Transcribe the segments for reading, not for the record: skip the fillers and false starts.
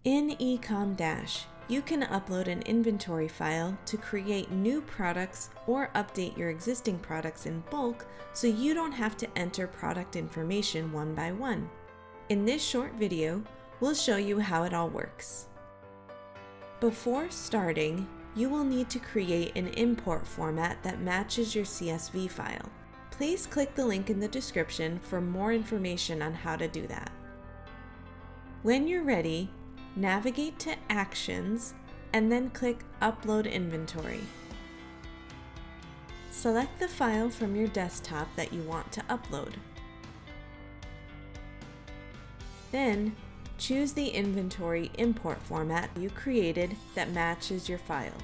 In Ecomdash, you can upload an inventory file to create new products or update your existing products in bulk so you don't have to enter product information one by one. In this short video, we'll show you how it all works. Before starting, you will need to create an import format that matches your CSV file. Please click the link in the description for more information on how to do that. When you're ready, navigate to Actions and then click Upload Inventory. Select the file from your desktop that you want to upload. Then, choose the inventory import format you created that matches your file.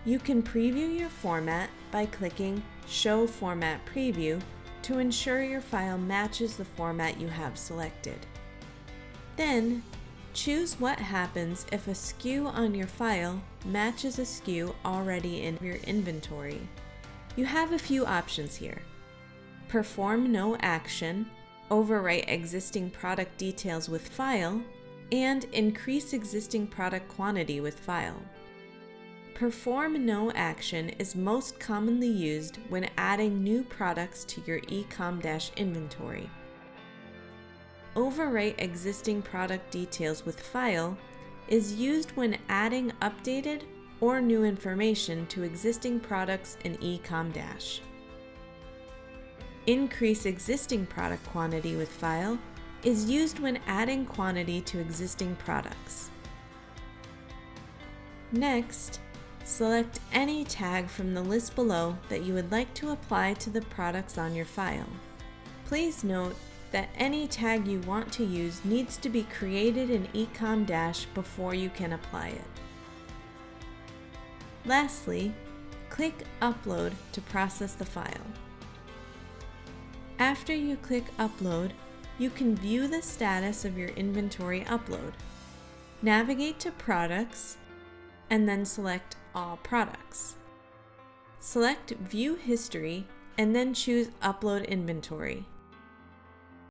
You can preview your format by clicking Show Format Preview to ensure your file matches the format you have selected. Then, choose what happens if a SKU on your file matches a SKU already in your inventory. You have a few options here: perform no action, overwrite existing product details with file, and increase existing product quantity with file. Perform no action is most commonly used when adding new products to your Ecomdash inventory. Overwrite existing product details with file is used when adding updated or new information to existing products in Ecomdash. Increase existing product quantity with file is used when adding quantity to existing products. Next, select any tag from the list below that you would like to apply to the products on your file. Please note that any tag you want to use needs to be created in Ecomdash before you can apply it. Lastly, click Upload to process the file. After you click Upload, you can view the status of your inventory upload. Navigate to Products, and then select All Products. Select View History, and then choose Upload Inventory.